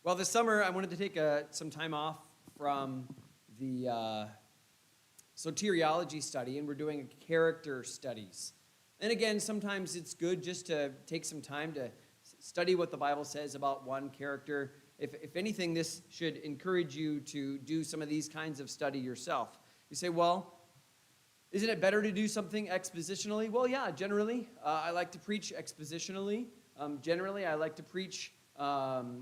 Well, this summer I wanted to take some time off from the soteriology study, and we're doing character studies. And again, sometimes it's good just to take some time to study what the Bible says about one character. If anything, this should encourage you to do some of these kinds of study yourself. You say, well, isn't it better to do something expositionally? Well, yeah, generally. I like to preach expositionally. Generally, I like to preach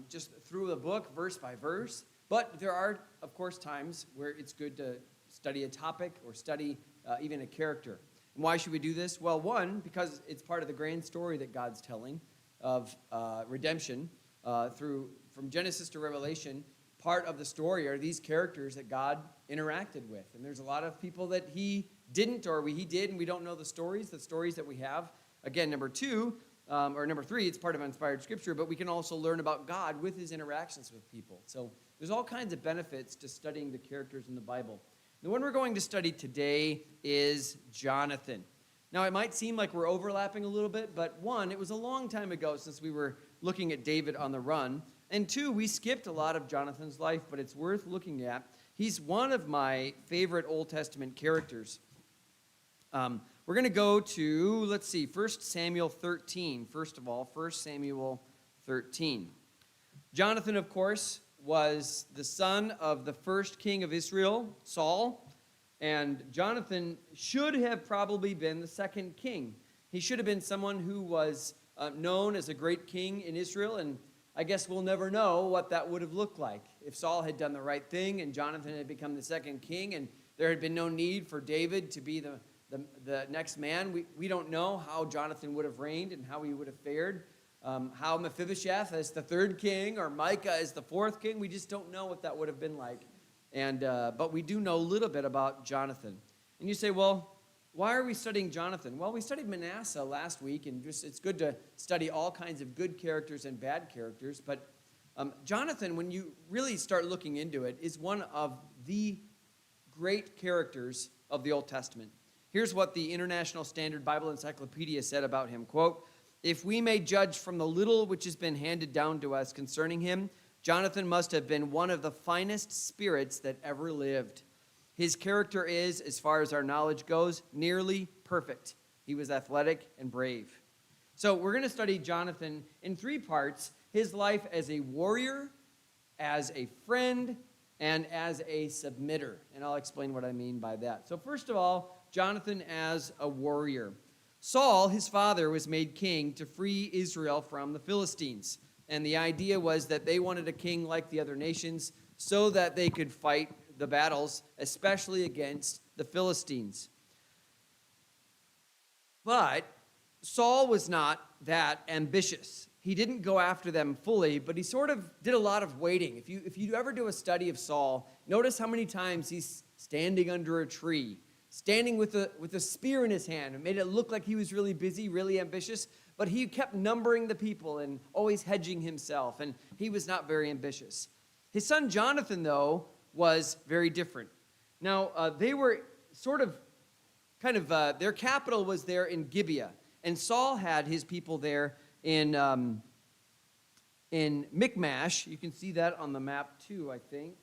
just through the book, verse by verse. But there are, of course, times where it's good to study a topic or study even a character. And why should we do this? Well, one, because it's part of the grand story that God's telling of redemption from Genesis to Revelation. Part of the story are these characters that God interacted with. And there's a lot of people that he didn't or he did, and we don't know the stories that we have. Again, number three, it's part of inspired scripture, but we can also learn about God with his interactions with people. So there's all kinds of benefits to studying the characters in the Bible. The one we're going to study today is Jonathan. Now, it might seem like we're overlapping a little bit, but one, it was a long time ago since we were looking at David on the run. And two, we skipped a lot of Jonathan's life, but it's worth looking at. He's one of my favorite Old Testament characters. We're going to go to, 1 Samuel 13. First of all, 1 Samuel 13. Jonathan, of course, was the son of the first king of Israel, Saul. And Jonathan should have probably been the second king. He should have been someone who was known as a great king in Israel, and I guess we'll never know what that would have looked like. If Saul had done the right thing and Jonathan had become the second king and there had been no need for David to be the next man, we don't know how Jonathan would have reigned and how he would have fared. How Mephibosheth as the third king or Micah as the fourth king, we just don't know what that would have been like. But we do know a little bit about Jonathan. And you say, well, why are we studying Jonathan? Well, we studied Manasseh last week, and it's good to study all kinds of good characters and bad characters. But Jonathan, when you really start looking into it, is one of the great characters of the Old Testament. Here's what the International Standard Bible Encyclopedia said about him. Quote, "If we may judge from the little which has been handed down to us concerning him, Jonathan must have been one of the finest spirits that ever lived. His character is, as far as our knowledge goes, nearly perfect. He was athletic and brave." So we're going to study Jonathan in three parts: his life as a warrior, as a friend, and as a submitter. And I'll explain what I mean by that. So first of all, Jonathan as a warrior. Saul, his father, was made king to free Israel from the Philistines. And the idea was that they wanted a king like the other nations so that they could fight the battles, especially against the Philistines. But Saul was not that ambitious. He didn't go after them fully, but he sort of did a lot of waiting. If you ever do a study of Saul, notice how many times he's standing under a tree, standing with a spear in his hand. It made it look like he was really busy, really ambitious, but he kept numbering the people and always hedging himself, and he was not very ambitious. His son Jonathan, though, was very different. Now, they were their capital was there in Gibeah, and Saul had his people there in Michmash. You can see that on the map too, I think.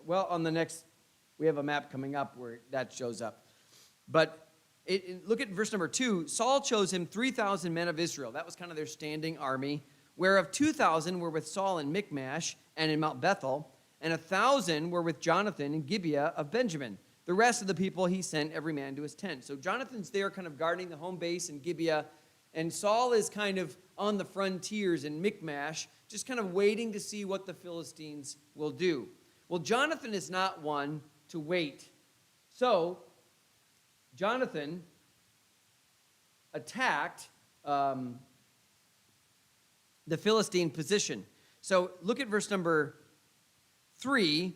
On the next, we have a map coming up where that shows up. But look at verse number 2. Saul chose him 3,000 men of Israel. That was kind of their standing army, whereof 2,000 were with Saul in Michmash and in Mount Bethel, and 1,000 were with Jonathan in Gibeah of Benjamin. The rest of the people he sent every man to his tent. So Jonathan's there kind of guarding the home base in Gibeah, and Saul is kind of on the frontiers in Michmash, just kind of waiting to see what the Philistines will do. Well, Jonathan is not one to wait. So Jonathan attacked the Philistine position. So look at verse number 3.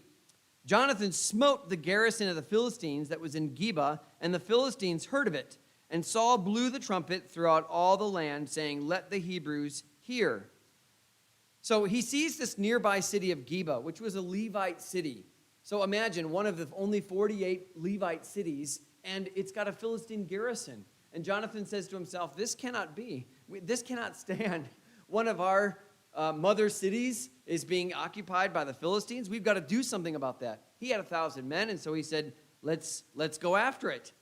Jonathan smote the garrison of the Philistines that was in Geba, and the Philistines heard of it. And Saul blew the trumpet throughout all the land, saying, "Let the Hebrews hear." So he sees this nearby city of Geba, which was a Levite city. So imagine one of the only 48 Levite cities, and it's got a Philistine garrison. And Jonathan says to himself, this cannot be. This cannot stand. One of our mother cities is being occupied by the Philistines. We've got to do something about that. He had 1,000 men, and so he said, let's go after it.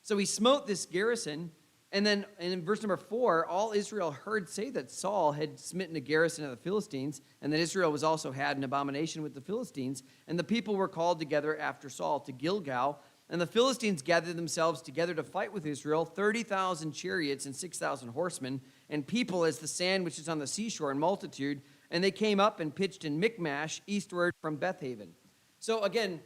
So he smote this garrison, and then in verse number 4, all Israel heard say that Saul had smitten a garrison of the Philistines, and that Israel was also had an abomination with the Philistines. And the people were called together after Saul to Gilgal, and the Philistines gathered themselves together to fight with Israel, 30,000 chariots and 6,000 horsemen, and people as the sand which is on the seashore in multitude. And they came up and pitched in Michmash, eastward from Bethaven. So again,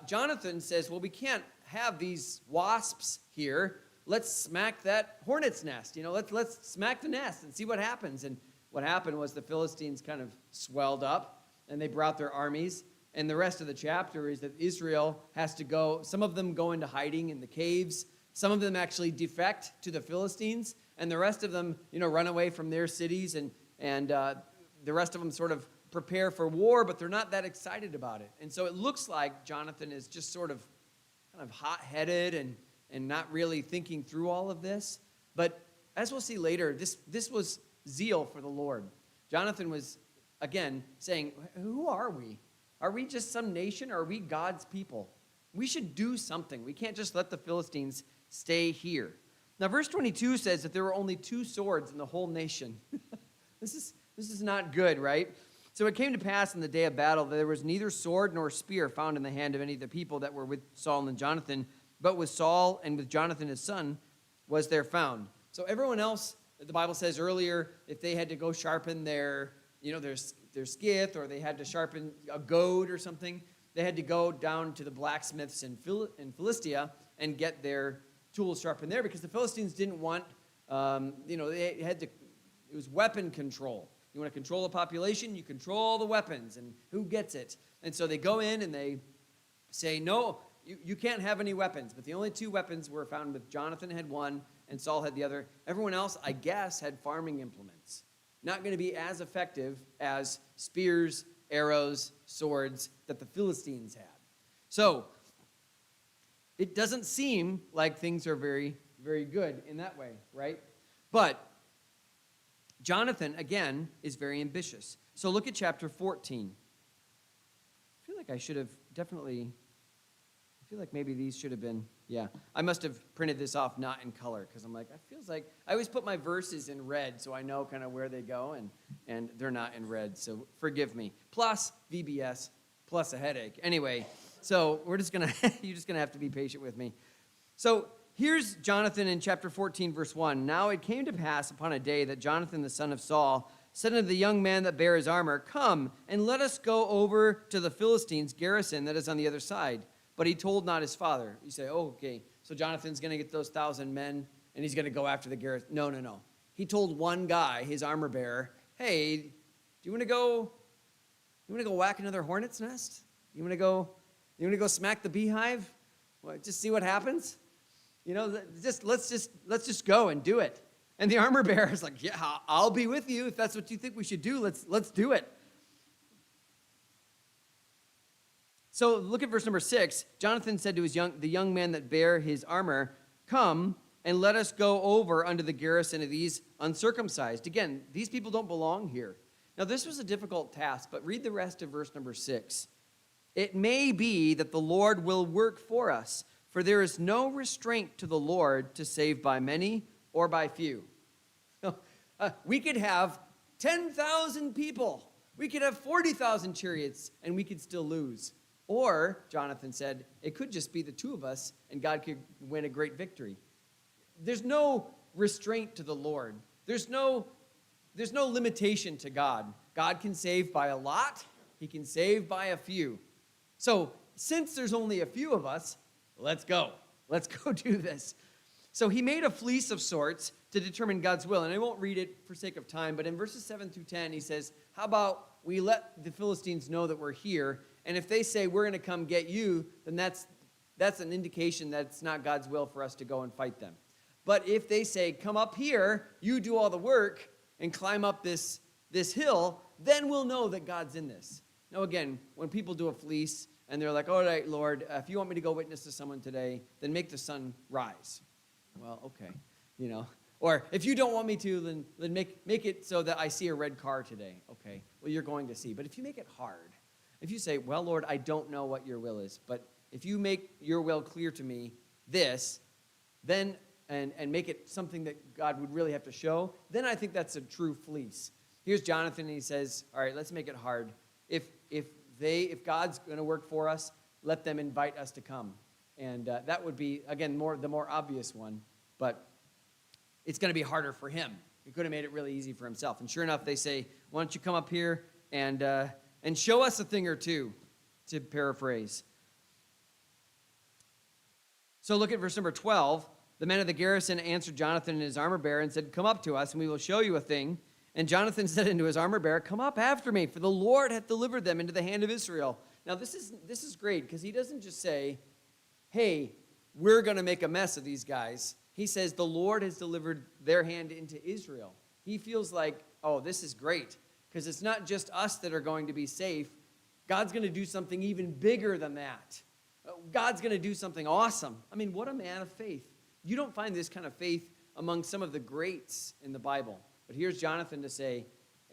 Jonathan says, well, we can't have these wasps here. Let's smack that hornet's nest. Let's smack the nest and see what happens. And what happened was the Philistines kind of swelled up, and they brought their armies. And the rest of the chapter is that Israel has to go, some of them go into hiding in the caves. Some of them actually defect to the Philistines, and the rest of them, run away from their cities, and the rest of them sort of prepare for war, but they're not that excited about it. And so it looks like Jonathan is just sort of kind of hot-headed and not really thinking through all of this. But as we'll see later, this was zeal for the Lord. Jonathan was, again, saying, who are we? Are we just some nation, or are we God's people? We should do something. We can't just let the Philistines stay here. Now, verse 22 says that there were only 2 swords in the whole nation. This is not good, right? So it came to pass in the day of battle that there was neither sword nor spear found in the hand of any of the people that were with Saul and Jonathan, but with Saul and with Jonathan his son was there found. So everyone else, the Bible says earlier, if they had to go sharpen their skith, or they had to sharpen a goad or something, they had to go down to the blacksmiths in Philistia and get their tools sharpened there, because the Philistines didn't want, they had to, it was weapon control. You want to control the population, you control the weapons, and who gets it? And so they go in and they say, no, you can't have any weapons. But the only 2 weapons were found with Jonathan had one and Saul had the other. Everyone else, I guess, had farming implements. Not going to be as effective as spears, arrows, swords that the Philistines had. So it doesn't seem like things are very, very good in that way, right? But Jonathan, again, is very ambitious. So look at chapter 14. I feel like I should have definitely, I feel like maybe these should have been, I must have printed this off not in color, because I'm like, it feels like, I always put my verses in red so I know kind of where they go, and they're not in red, so forgive me. Plus VBS, plus a headache. Anyway, so you're just going to have to be patient with me. So here's Jonathan in chapter 14, verse 1. Now it came to pass upon a day that Jonathan the son of Saul said unto the young man that bare his armor, come, and let us go over to the Philistines' garrison that is on the other side. But he told not his father. You say, oh, okay, so Jonathan's going to get those 1,000 men, and he's going to go after the garrison. No. He told one guy, his armor bearer, hey, do you want to go whack another hornet's nest? You want to go smack the beehive? Just see what happens? Let's just go and do it. And the armor bearer is like, yeah, I'll be with you if that's what you think we should do. Let's do it. So look at verse number 6. Jonathan said to the young man that bare his armor, come and let us go over unto the garrison of these uncircumcised. Again, these people don't belong here. Now this was a difficult task, but read the rest of verse number 6. It may be that the Lord will work for us, for there is no restraint to the Lord to save by many or by few. We could have 10,000 people. We could have 40,000 chariots, and we could still lose. Or, Jonathan said, it could just be the 2 of us, and God could win a great victory. There's no restraint to the Lord. There's no limitation to God. God can save by a lot. He can save by a few. So, since there's only a few of us, let's go. Let's go do this. So he made a fleece of sorts to determine God's will. And I won't read it for sake of time, but in verses 7 through 10, he says, how about we let the Philistines know that we're here, and if they say we're going to come get you, then that's an indication that it's not God's will for us to go and fight them. But if they say, come up here, you do all the work, and climb up this hill, then we'll know that God's in this. Now again, when people do a fleece, and they're like, all right, Lord, if you want me to go witness to someone today, then make the sun rise. Well, okay, Or if you don't want me to, then make it so that I see a red car today. Okay, well, you're going to see. But if you make it hard, if you say, well, Lord, I don't know what your will is, but if you make your will clear to me, then, and make it something that God would really have to show, then I think that's a true fleece. Here's Jonathan, and he says, all right, let's make it hard. If God's going to work for us, let them invite us to come. And that would be, again, the more obvious one, but it's going to be harder for him. He could have made it really easy for himself. And sure enough, they say, why don't you come up here and show us a thing or two, to paraphrase. So look at verse number 12. The men of the garrison answered Jonathan and his armor-bearer and said, come up to us, and we will show you a thing. And Jonathan said unto his armor-bearer, come up after me, for the Lord hath delivered them into the hand of Israel. Now this is great, because he doesn't just say, hey, we're going to make a mess of these guys. He says the Lord has delivered their hand into Israel. He feels like, oh, this is great, because it's not just us that are going to be safe. God's going to do something even bigger than that. God's going to do something awesome. I mean, what a man of faith. You don't find this kind of faith among some of the greats in the Bible. But here's Jonathan to say,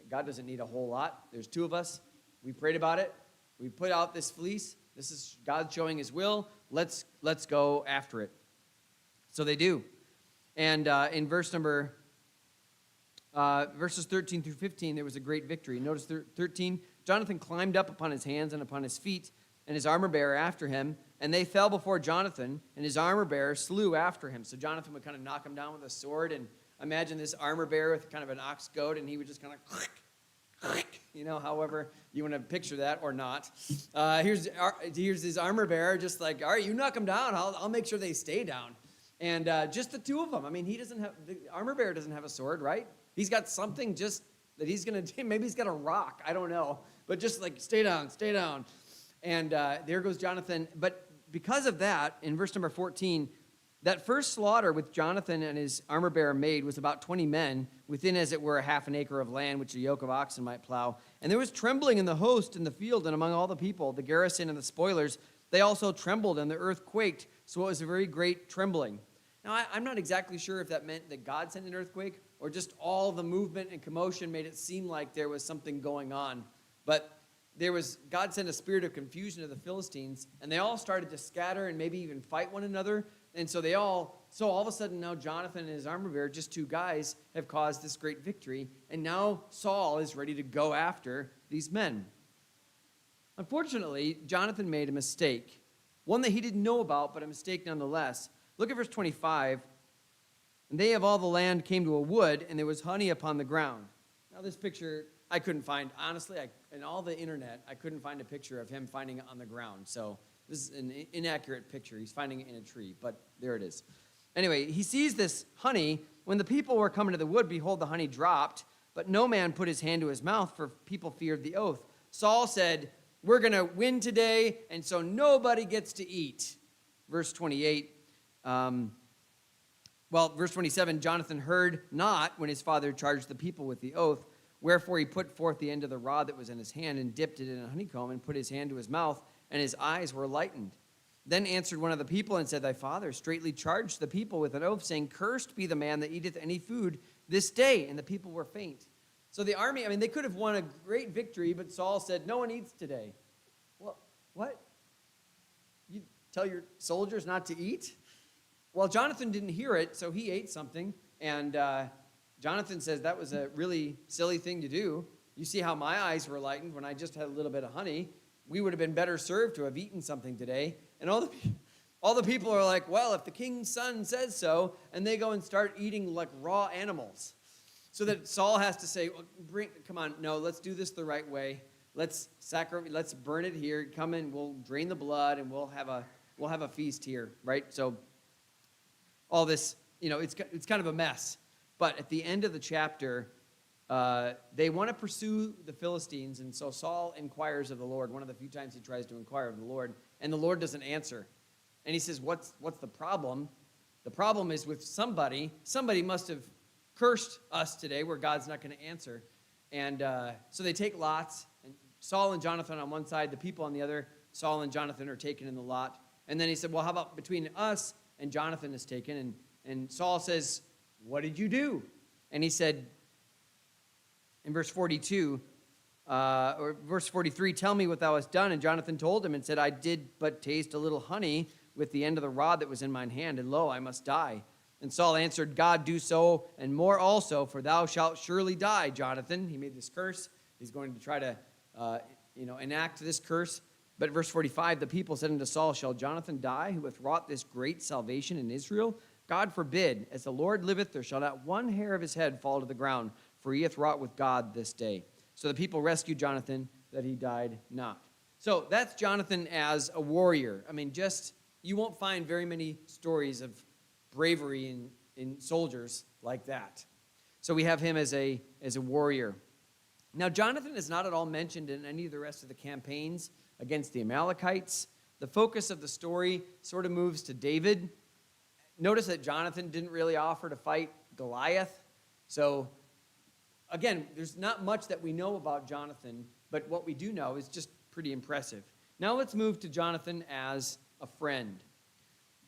God doesn't need a whole lot. There's two of us. We prayed about it. We put out this fleece. This is God showing his will. Let's go after it. So they do. And in verses 13 through 15, there was a great victory. Notice 13, Jonathan climbed up upon his hands and upon his feet, and his armor-bearer after him, and they fell before Jonathan, and his armor-bearer slew after him. So Jonathan would kind of knock him down with a sword, and imagine this armor-bearer with kind of an ox goad, and he would just kind of click, however you want to picture that or not. Here's his armor-bearer just like, all right, you knock him down, I'll make sure they stay down. And just the two of them. I mean, the armor-bearer doesn't have a sword, right? He's got something just that he's going to do. Maybe he's got a rock, I don't know. But just like, stay down. And there goes Jonathan. But because of that, in verse number 14, that first slaughter which Jonathan and his armor-bearer made was about 20 men, within as it were a half an acre of land, which a yoke of oxen might plow. And there was trembling in the host in the field and among all the people, the garrison and the spoilers. They also trembled, and the earth quaked, so it was a very great trembling. Now, I'm not exactly sure if that meant that God sent an earthquake or just all the movement and commotion made it seem like there was something going on. But God sent a spirit of confusion to the Philistines, and they all started to scatter and maybe even fight one another. And so all of a sudden now Jonathan and his armor-bearer, just two guys, have caused this great victory. And now Saul is ready to go after these men. Unfortunately, Jonathan made a mistake, one that he didn't know about, but a mistake nonetheless. Look at verse 25. And they of all the land came to a wood, and there was honey upon the ground. Now this picture I couldn't find. Honestly, in all the internet, I couldn't find a picture of him finding it on the ground. So this is an inaccurate picture. He's finding it in a tree, but there it is. Anyway, he sees this honey. When the people were coming to the wood, behold, the honey dropped, but no man put his hand to his mouth, for people feared the oath. Saul said, we're going to win today, and so nobody gets to eat. Verse 28. Verse 27, Jonathan heard not when his father charged the people with the oath. Wherefore he put forth the end of the rod that was in his hand and dipped it in a honeycomb and put his hand to his mouth, and his eyes were lightened. Then answered one of the people and said, thy father straitly charged the people with an oath, saying, cursed be the man that eateth any food this day. And the people were faint. So the army, they could have won a great victory, but Saul said, no one eats today. Well, what? You tell your soldiers not to eat? Well, Jonathan didn't hear it, so he ate something, and Jonathan says that was a really silly thing to do. You see how my eyes were lightened when I just had a little bit of honey. We would have been better served to have eaten something today. And all the people are like, well, if the king's son says so, and they go and start eating like raw animals. So that Saul has to say, well, come on, no, let's do this the right way. Let's burn it here. Come in, we'll drain the blood, and we'll have a feast here, right? So all this, it's kind of a mess. But at the end of the chapter, they want to pursue the Philistines, and so Saul inquires of the Lord, one of the few times he tries to inquire of the Lord, and the Lord doesn't answer. And he says, what's the problem? The problem is with somebody. Somebody must have cursed us today where God's not going to answer. And so they take lots, and Saul and Jonathan on one side, the people on the other. Saul and Jonathan are taken in the lot. And then he said, well, how about between us and Jonathan is taken? And Saul says, what did you do? And he said, in verse 42, or verse 43, tell me what thou hast done. And Jonathan told him and said, I did but taste a little honey with the end of the rod that was in mine hand, and lo, I must die. And Saul answered, God, do so, and more also, for thou shalt surely die, Jonathan. He made this curse. He's going to try to, enact this curse. But verse 45, the people said unto Saul, shall Jonathan die, who hath wrought this great salvation in Israel? God forbid, as the Lord liveth, there shall not one hair of his head fall to the ground, for he hath wrought with God this day. So the people rescued Jonathan, that he died not. So that's Jonathan as a warrior. I mean, you won't find very many stories of bravery in soldiers like that. So we have him as a warrior. Now, Jonathan is not at all mentioned in any of the rest of the campaigns against the Amalekites. The focus of the story sort of moves to David. Notice that Jonathan didn't really offer to fight Goliath. So, again, there's not much that we know about Jonathan, but what we do know is just pretty impressive. Now let's move to Jonathan as a friend.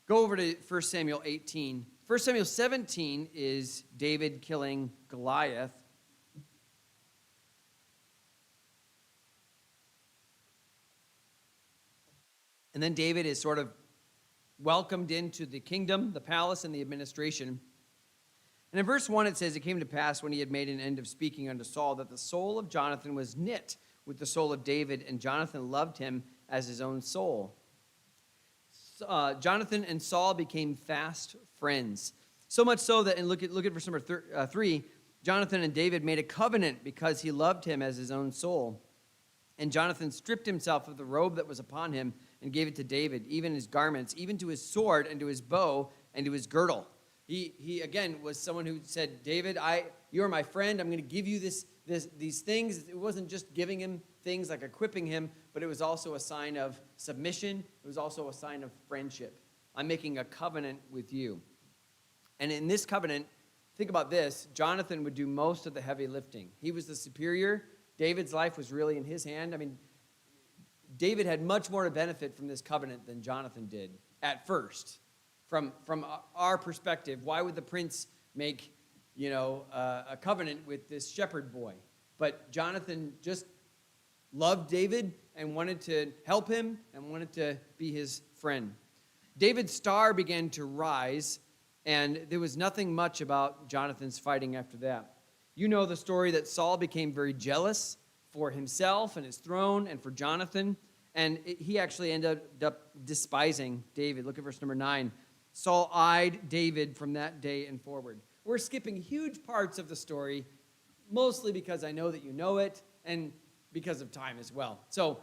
Go over to 1 Samuel 18. 1 Samuel 17 is David killing Goliath. And then David is sort of welcomed into the kingdom, the palace, and the administration. And in verse 1 it says, it came to pass when he had made an end of speaking unto Saul that the soul of Jonathan was knit with the soul of David, and Jonathan loved him as his own soul. Jonathan and Saul became fast friends. So much so that, and look at verse number 3, Jonathan and David made a covenant because he loved him as his own soul. And Jonathan stripped himself of the robe that was upon him and gave it to David, even his garments, even to his sword and to his bow and to his girdle. He again was someone who said, David, you are my friend. I'm going to give you these things. It wasn't just giving him things like equipping him, but it was also a sign of submission. It was also a sign of friendship. I'm making a covenant with you. And in this covenant, think about this, Jonathan would do most of the heavy lifting. He was the superior. David's life was really in his hand. I mean, David had much more to benefit from this covenant than Jonathan did at first. From our perspective, why would the prince make, a covenant with this shepherd boy? But Jonathan just loved David and wanted to help him and wanted to be his friend. David's star began to rise, and there was nothing much about Jonathan's fighting after that. You know the story that Saul became very jealous for himself and his throne and for Jonathan, and he actually ended up despising David. Look at verse number 9. Saul eyed David from that day and forward. We're skipping huge parts of the story, mostly because I know that you know it, and because of time as well. So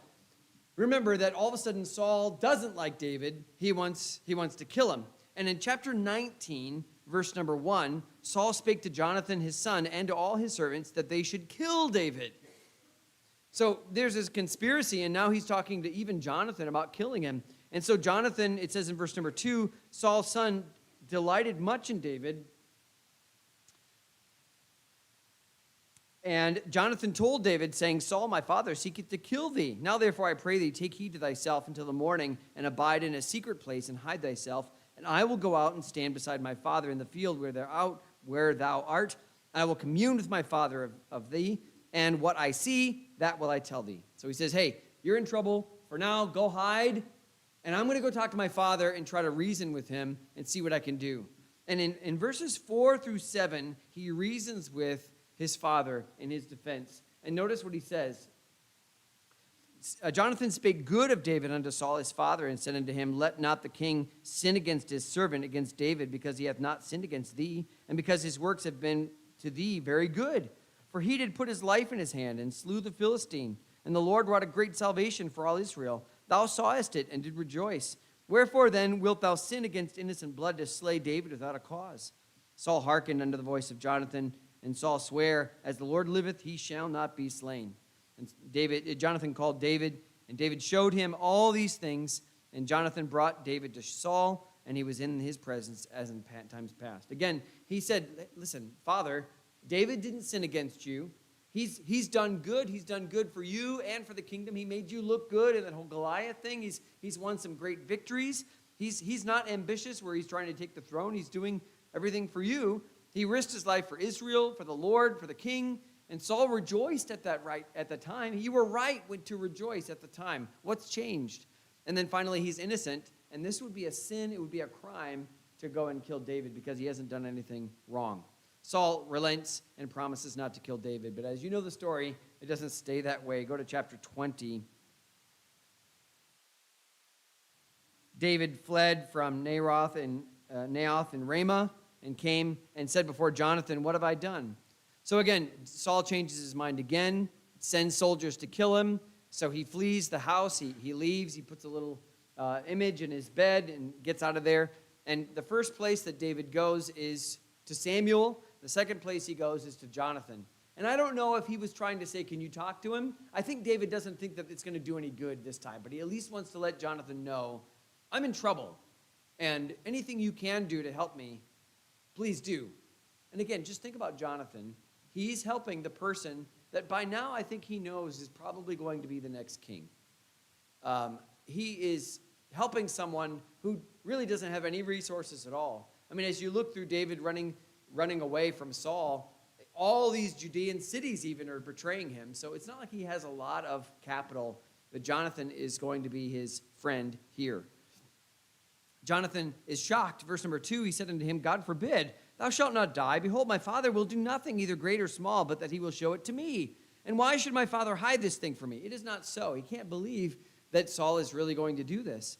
remember that all of a sudden Saul doesn't like David. He wants to kill him. And in chapter 19, verse number 1, Saul spake to Jonathan his son and to all his servants that they should kill David. So there's this conspiracy, and now he's talking to even Jonathan about killing him. And so Jonathan, it says in verse number 2, Saul's son delighted much in David. And Jonathan told David, saying, Saul, my father, seeketh to kill thee. Now therefore I pray thee, take heed to thyself until the morning, and abide in a secret place, and hide thyself. And I will go out and stand beside my father in the field where thou art. I will commune with my father of thee, and what I see, that will I tell thee. So he says, hey, you're in trouble. For now, go hide. And I'm going to go talk to my father and try to reason with him and see what I can do. And in verses 4 through 7, he reasons with his father in his defense. And notice what he says. Jonathan spake good of David unto Saul his father, and said unto him, let not the king sin against his servant, against David, because he hath not sinned against thee, and because his works have been to thee very good. For he did put his life in his hand, and slew the Philistine. And the Lord wrought a great salvation for all Israel. Thou sawest it, and did rejoice. Wherefore then wilt thou sin against innocent blood to slay David without a cause? Saul hearkened unto the voice of Jonathan, and Saul sware, as the Lord liveth, he shall not be slain. And Jonathan called David, and David showed him all these things. And Jonathan brought David to Saul, and he was in his presence as in times past. Again, he said, listen, Father, David didn't sin against you. He's done good. He's done good for you and for the kingdom. He made you look good in that whole Goliath thing. He's won some great victories. He's not ambitious where he's trying to take the throne. He's doing everything for you. He risked his life for Israel, for the Lord, for the king. And Saul rejoiced at the time. You were right to rejoice at the time. What's changed? And then finally, he's innocent. And this would be a sin. It would be a crime to go and kill David because he hasn't done anything wrong. Saul relents and promises not to kill David. But as you know the story, it doesn't stay that way. Go to chapter 20. David fled from Naioth and Ramah and came and said before Jonathan, "What have I done?" So again, Saul changes his mind again, sends soldiers to kill him. So he flees the house. He leaves. He puts a little image in his bed and gets out of there. And the first place that David goes is to Samuel. The second place he goes is to Jonathan. And I don't know if he was trying to say, can you talk to him? I think David doesn't think that it's going to do any good this time, but he at least wants to let Jonathan know, I'm in trouble, and anything you can do to help me, please do. And again, just think about Jonathan. He's helping the person that by now I think he knows is probably going to be the next king. He is helping someone who really doesn't have any resources at all. I mean, as you look through David running away from Saul, all these Judean cities even are betraying him. So it's not like he has a lot of capital, but Jonathan is going to be his friend here. Jonathan is shocked. Verse number 2, he said unto him, God forbid, thou shalt not die. Behold, my father will do nothing, either great or small, but that he will show it to me. And why should my father hide this thing from me? It is not so. He can't believe that Saul is really going to do this.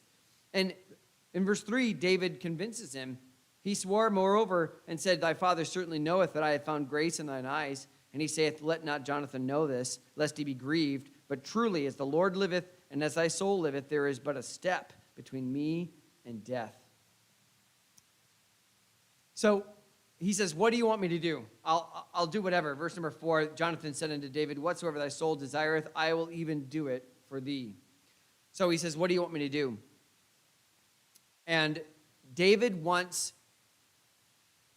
And in verse 3, David convinces him. He swore, moreover, and said, Thy father certainly knoweth that I have found grace in thine eyes. And he saith, Let not Jonathan know this, lest he be grieved. But truly, as the Lord liveth, and as thy soul liveth, there is but a step between me and death. So he says, what do you want me to do? I'll do whatever. Verse number 4, Jonathan said unto David, Whatsoever thy soul desireth, I will even do it for thee. So he says, what do you want me to do? And David wants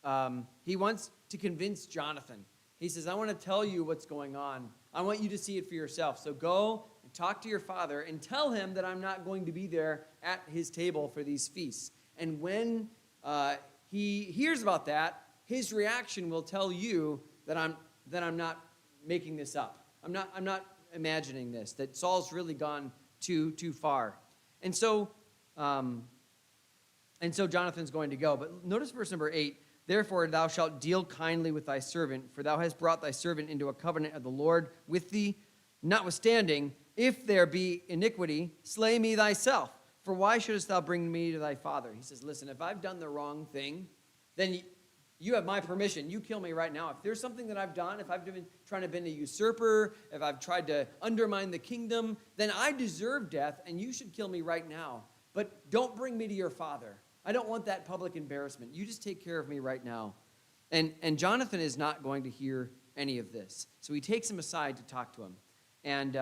to convince Jonathan. He says, I want to tell you what's going on. I want you to see it for yourself. So go and talk to your father and tell him that I'm not going to be there at his table for these feasts. And when he hears about that, his reaction will tell you that I'm not making this up. I'm not imagining this, that Saul's really gone too far. And so Jonathan's going to go. But notice verse number 8. Therefore thou shalt deal kindly with thy servant, for thou hast brought thy servant into a covenant of the Lord with thee. Notwithstanding, if there be iniquity, slay me thyself. For why shouldest thou bring me to thy father? He says, listen, if I've done the wrong thing, then you have my permission. You kill me right now. If there's something that I've done, if I've been trying to be a usurper, if I've tried to undermine the kingdom, then I deserve death, and you should kill me right now. But don't bring me to your father. I don't want that public embarrassment. You just take care of me right now. And Jonathan is not going to hear any of this. So he takes him aside to talk to him. And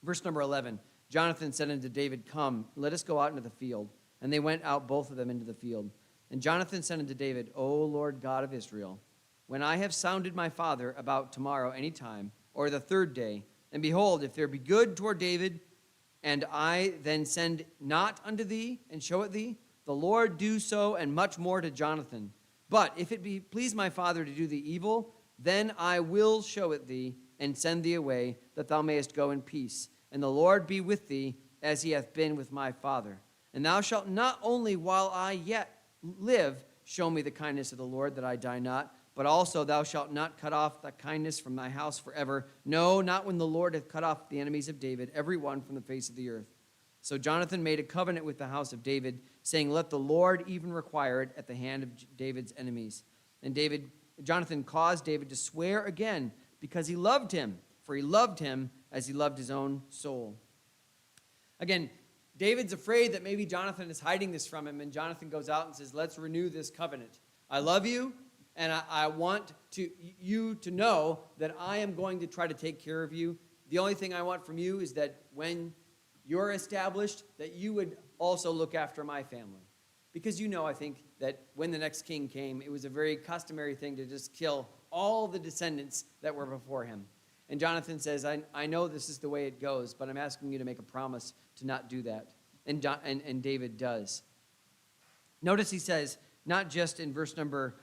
verse number 11, Jonathan said unto David, Come, let us go out into the field. And they went out both of them into the field. And Jonathan said unto David, O Lord God of Israel, when I have sounded my father about tomorrow any time, or the third day, and behold, if there be good toward David, and I then send not unto thee, and show it thee, the Lord do so, and much more to Jonathan. But if it be please my father to do thee evil, then I will show it thee, and send thee away, that thou mayest go in peace. And the Lord be with thee, as he hath been with my father. And thou shalt not only while I yet live show me the kindness of the Lord, that I die not, but also thou shalt not cut off the kindness from thy house forever. No, not when the Lord hath cut off the enemies of David, every one from the face of the earth. So Jonathan made a covenant with the house of David, saying, Let the Lord even require it at the hand of David's enemies. And Jonathan caused David to swear again, because he loved him, for he loved him as he loved his own soul. Again, David's afraid that maybe Jonathan is hiding this from him, and Jonathan goes out and says, let's renew this covenant. I love you, and I want you to know that I am going to try to take care of you. The only thing I want from you is that when you're established, that you would also look after my family. Because I think, that when the next king came, it was a very customary thing to just kill all the descendants that were before him. And Jonathan says, I know this is the way it goes, but I'm asking you to make a promise to not do that. And David does. Notice he says, not just in verse number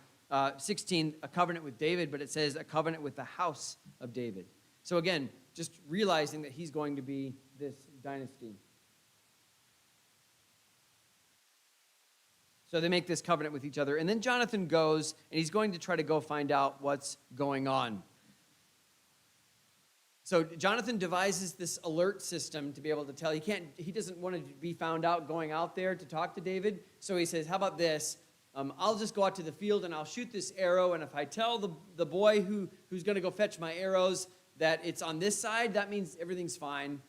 16, a covenant with David, but it says a covenant with the house of David. So again, just realizing that he's going to be this dynasty. So they make this covenant with each other. And then Jonathan goes, and he's going to try to go find out what's going on. So Jonathan devises this alert system to be able to tell. He doesn't want to be found out going out there to talk to David. So he says, how about this? I'll just go out to the field and I'll shoot this arrow. And if I tell the boy who's going to go fetch my arrows that it's on this side, that means everything's fine.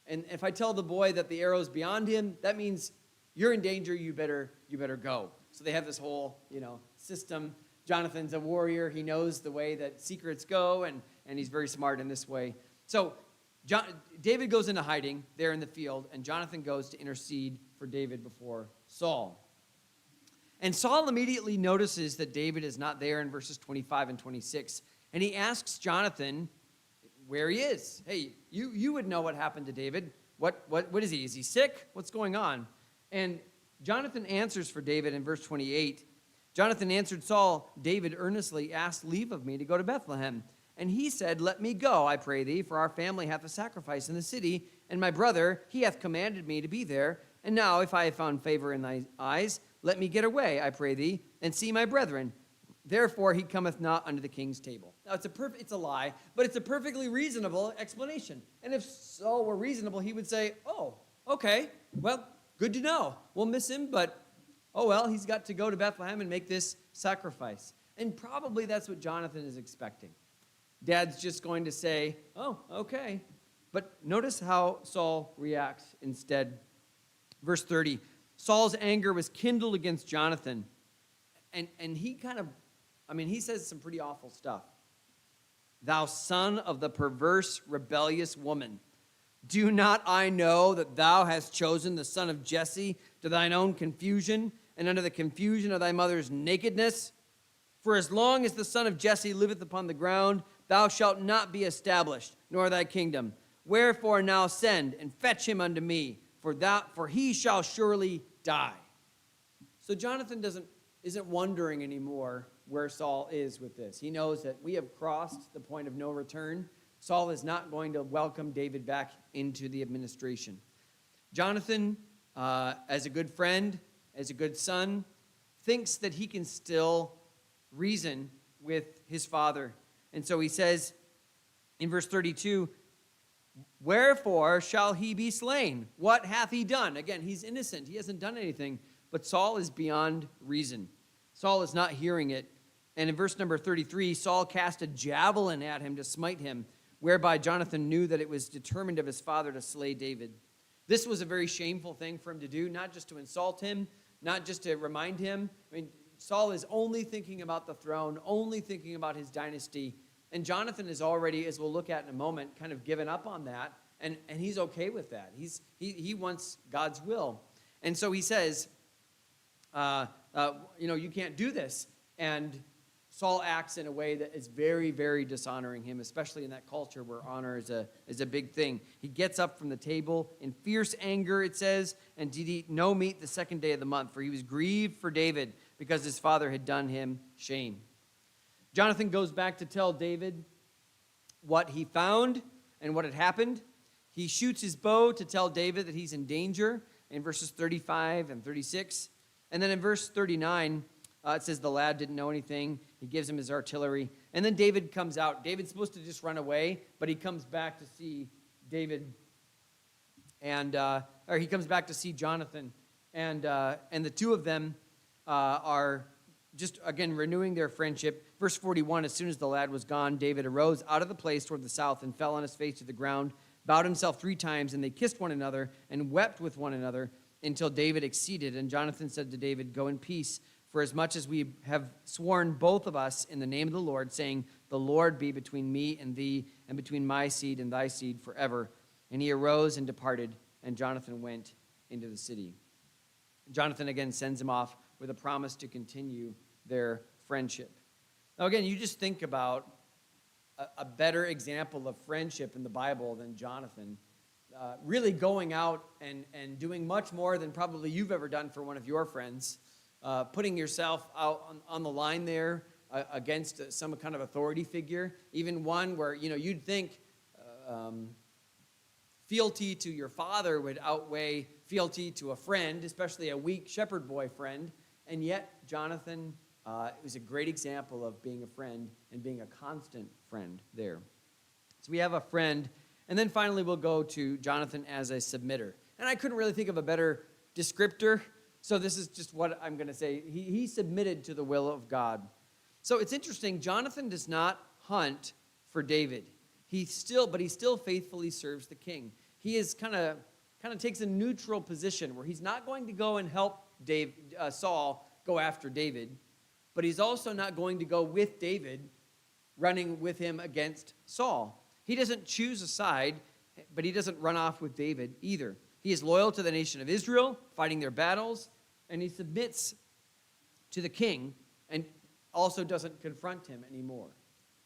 And if I tell the boy that the arrow's beyond him, that means you're in danger, you better go. So they have this whole, system. Jonathan's a warrior. He knows the way that secrets go, and he's very smart in this way. So David goes into hiding there in the field, and Jonathan goes to intercede for David before Saul. And Saul immediately notices that David is not there in verses 25 and 26, and he asks Jonathan where he is. Hey, you would know what happened to David. What is he? Is he sick? What's going on? And Jonathan answers for David in verse 28. Jonathan answered Saul, David earnestly asked leave of me to go to Bethlehem. And he said, let me go, I pray thee, for our family hath a sacrifice in the city, and my brother, he hath commanded me to be there. And now, if I have found favor in thy eyes, let me get away, I pray thee, and see my brethren. Therefore he cometh not unto the king's table. Now, it's a lie, but it's a perfectly reasonable explanation. And if Saul were reasonable, he would say, oh, okay, well, good to know. We'll miss him, but oh well, he's got to go to Bethlehem and make this sacrifice. And probably that's what Jonathan is expecting. Dad's just going to say, oh, okay. But notice how Saul reacts instead. Verse 30, Saul's anger was kindled against Jonathan. And he he says some pretty awful stuff. Thou son of the perverse, rebellious woman, do not I know that thou hast chosen the son of Jesse to thine own confusion, and unto the confusion of thy mother's nakedness? For as long as the son of Jesse liveth upon the ground, thou shalt not be established, nor thy kingdom. Wherefore now send, and fetch him unto me, for he shall surely die. So Jonathan isn't wondering anymore where Saul is with this. He knows that we have crossed the point of no return. Saul is not going to welcome David back into the administration. Jonathan, as a good friend, as a good son, thinks that he can still reason with his father. And so he says in verse 32, wherefore shall he be slain? What hath he done? Again, he's innocent. He hasn't done anything. But Saul is beyond reason. Saul is not hearing it. And in verse number 33, Saul cast a javelin at him to smite him, whereby Jonathan knew that it was determined of his father to slay David. This was a very shameful thing for him to do, not just to insult him, not just to remind him. Saul is only thinking about the throne, only thinking about his dynasty. And Jonathan is already, as we'll look at in a moment, kind of given up on that. And he's okay with that. He wants God's will. And so he says, you can't do this. And Saul acts in a way that is very, very dishonoring him, especially in that culture where honor is a big thing. He gets up from the table in fierce anger, it says, and did eat no meat the second day of the month, for he was grieved for David because his father had done him shame. Jonathan goes back to tell David what he found and what had happened. He shoots his bow to tell David that he's in danger in verses 35 and 36. And then in verse 39, it says the lad didn't know anything. He gives him his artillery. And then David comes out. David's supposed to just run away, but he comes back to see David. Or he comes back to see Jonathan. And the two of them are just, again, renewing their friendship. Verse 41, as soon as the lad was gone, David arose out of the place toward the south and fell on his face to the ground, bowed himself 3 times, and they kissed one another and wept with one another until David exceeded. And Jonathan said to David, go in peace, for as much as we have sworn both of us in the name of the Lord, saying, the Lord be between me and thee, and between my seed and thy seed forever. And he arose and departed, and Jonathan went into the city. Jonathan again sends him off with a promise to continue their friendship. Now again, you just think about a better example of friendship in the Bible than Jonathan. Really going out and doing much more than probably you've ever done for one of your friends. Putting yourself out on the line there, against some kind of authority figure, even one where, you'd think fealty to your father would outweigh fealty to a friend, especially a weak shepherd boy friend. And yet, Jonathan was a great example of being a friend and being a constant friend there. So we have a friend, and then finally we'll go to Jonathan as a submitter. And I couldn't really think of a better descriptor, so this is just what I'm going to say. He submitted to the will of God. So it's interesting, Jonathan does not hunt for David. He still faithfully serves the king. He is kind of takes a neutral position where he's not going to go and help Saul go after David, but he's also not going to go with David, running with him against Saul. He doesn't choose a side, but he doesn't run off with David either. He is loyal to the nation of Israel, fighting their battles, and he submits to the king and also doesn't confront him anymore.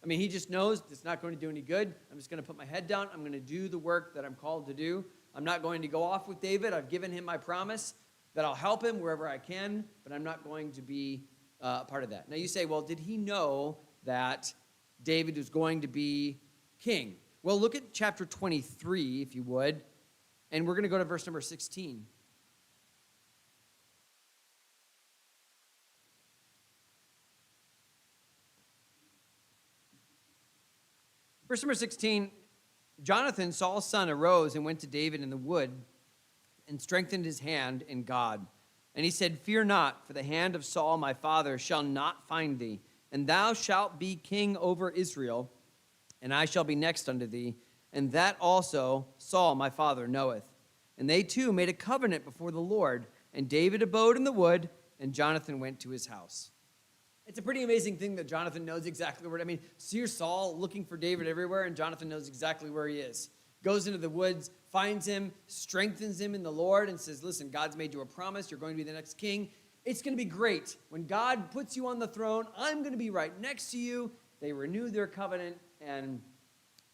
I mean, he just knows it's not going to do any good. I'm just going to put my head down. I'm going to do the work that I'm called to do. I'm not going to go off with David. I've given him my promise that I'll help him wherever I can, but I'm not going to be a part of that. Now you say, well, did he know that David was going to be king? Well, look at chapter 23, if you would, and we're going to go to verse number 16. Verse number 16, Jonathan, Saul's son, arose and went to David in the wood and strengthened his hand in God. And he said, Fear not, for the hand of Saul my father shall not find thee, and thou shalt be king over Israel, and I shall be next unto thee, and that also Saul my father knoweth. And they two made a covenant before the Lord, and David abode in the wood, and Jonathan went to his house. It's a pretty amazing thing that Jonathan knows exactly where. So here's Saul looking for David everywhere, and Jonathan knows exactly where he is. Goes into the woods, finds him, strengthens him in the Lord, and says, listen, God's made you a promise. You're going to be the next king. It's going to be great. When God puts you on the throne, I'm going to be right next to you. They renew their covenant, and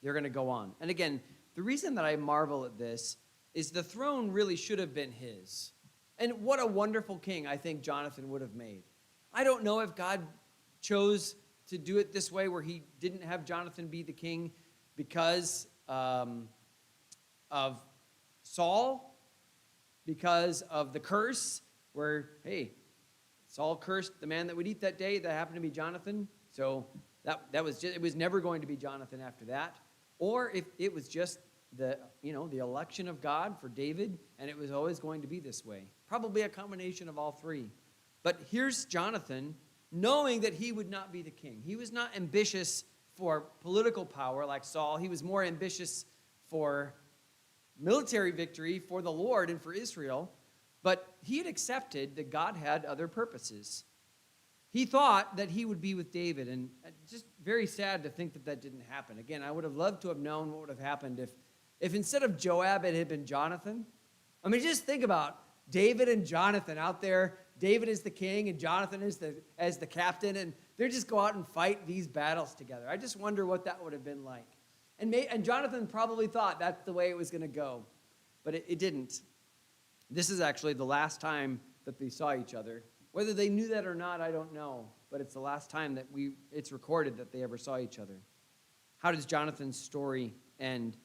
they're going to go on. And again, the reason that I marvel at this is the throne really should have been his. And what a wonderful king I think Jonathan would have made. I don't know if God chose to do it this way where he didn't have Jonathan be the king because of Saul, because of the curse where, hey, Saul cursed the man that would eat that day. That happened to be Jonathan. So that was just, it was never going to be Jonathan after that. Or if it was just the election of God for David, and it was always going to be this way. Probably a combination of all three. But here's Jonathan, knowing that he would not be the king. He was not ambitious for political power like Saul. He was more ambitious for military victory for the Lord and for Israel. But he had accepted that God had other purposes. He thought that he would be with David, and just very sad to think that that didn't happen. Again, I would have loved to have known what would have happened if instead of Joab, it had been Jonathan. I mean, just think about David and Jonathan out there. David is the king and Jonathan is as the captain, and they just go out and fight these battles together. I just wonder what that would have been like. And Jonathan probably thought that's the way it was going to go, but it didn't. This is actually the last time that they saw each other. Whether they knew that or not, I don't know, but it's the last time that it's recorded that they ever saw each other. How does Jonathan's story end?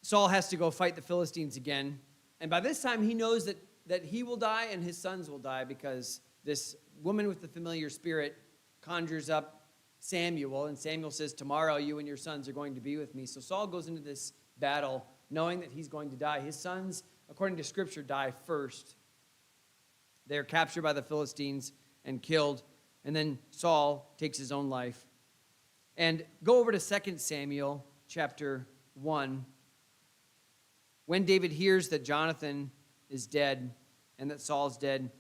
Saul has to go fight the Philistines again, and by this time he knows that he will die and his sons will die because this woman with the familiar spirit conjures up Samuel, and Samuel says, tomorrow you and your sons are going to be with me. So Saul goes into this battle knowing that he's going to die. His sons, according to Scripture, die first. They are captured by the Philistines and killed, and then Saul takes his own life. And go over to 2 Samuel chapter 1. When David hears that Jonathan is dead and that Saul's dead,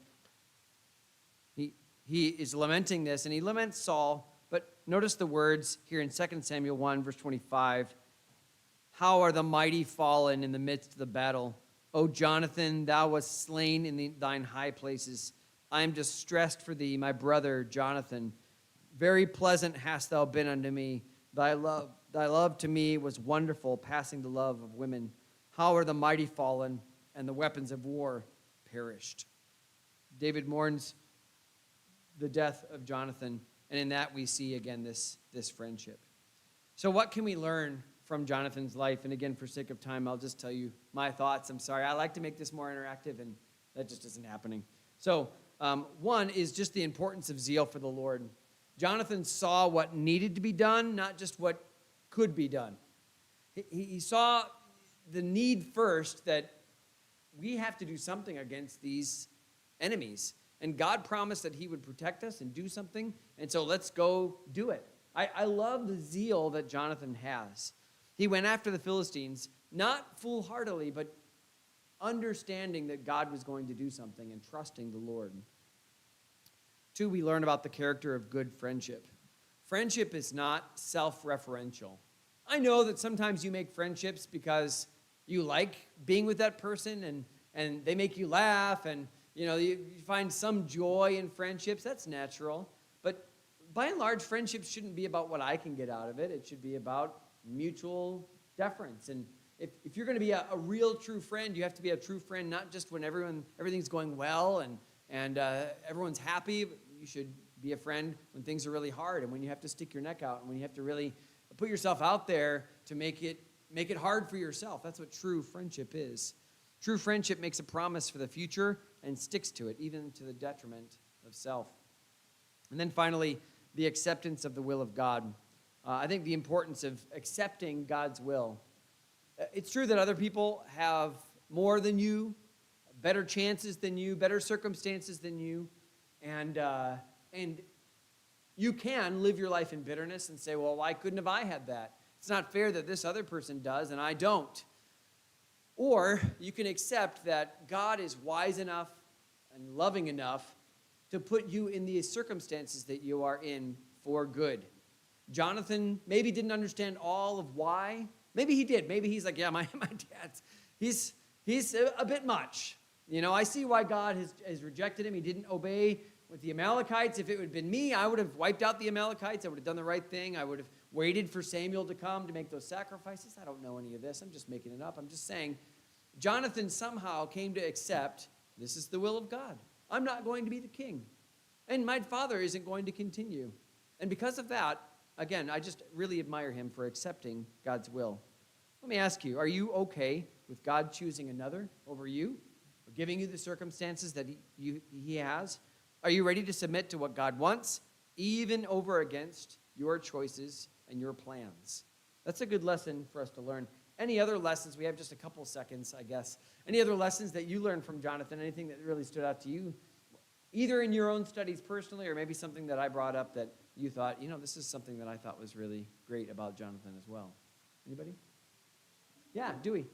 he is lamenting this, and he laments Saul. But notice the words here in 2 Samuel 1, verse 25. How are the mighty fallen in the midst of the battle? O Jonathan, thou wast slain in thine high places. I am distressed for thee, my brother Jonathan. Very pleasant hast thou been unto me. Thy love to me was wonderful, passing the love of women. How are the mighty fallen, and the weapons of war perished? David mourns the death of Jonathan. And in that we see, again, this friendship. So what can we learn from Jonathan's life? And again, for sake of time, I'll just tell you my thoughts. I'm sorry. I like to make this more interactive, and that just isn't happening. So one is just the importance of zeal for the Lord. Jonathan saw what needed to be done, not just what could be done. He saw the need first that we have to do something against these enemies. And God promised that he would protect us and do something. And so let's go do it. I love the zeal that Jonathan has. He went after the Philistines, not foolhardily, but understanding that God was going to do something and trusting the Lord. 2, we learn about the character of good friendship. Friendship is not self-referential. I know that sometimes you make friendships because you like being with that person and they make you laugh and you find some joy in friendships. That's natural. But by and large, friendships shouldn't be about what I can get out of it. It should be about mutual deference. And if you're going to be a real true friend, you have to be a true friend not just when everything's going well and everyone's happy. You should be a friend when things are really hard and when you have to stick your neck out and when you have to really put yourself out there to make it hard for yourself. That's what true friendship is. True friendship makes a promise for the future and sticks to it, even to the detriment of self. And then finally, the acceptance of the will of God. I think the importance of accepting God's will. It's true that other people have more than you, better chances than you, better circumstances than you, and you can live your life in bitterness and say, well, why couldn't have I had that? It's not fair that this other person does and I don't. Or you can accept that God is wise enough and loving enough to put you in the circumstances that you are in for good. Jonathan maybe didn't understand all of why. Maybe he did. Maybe he's like, yeah, my dad's, he's a bit much. I see why God has rejected him. He didn't obey with the Amalekites. If it would have been me, I would have wiped out the Amalekites. I would have done the right thing. I would have waited for Samuel to come to make those sacrifices. I don't know any of this. I'm just making it up. I'm just saying Jonathan somehow came to accept this is the will of God. I'm not going to be the king. And my father isn't going to continue. And because of that, again, I just really admire him for accepting God's will. Let me ask you, are you okay with God choosing another over you? Or giving you the circumstances that he has? Are you ready to submit to what God wants, even over against your choices and your plans? That's a good lesson for us to learn. Any other lessons? We have just a couple seconds, I guess. Any other lessons that you learned from Jonathan? Anything that really stood out to you? Either in your own studies personally or maybe something that I brought up that you thought, this is something that I thought was really great about Jonathan as well. Anybody? Yeah, Dewey.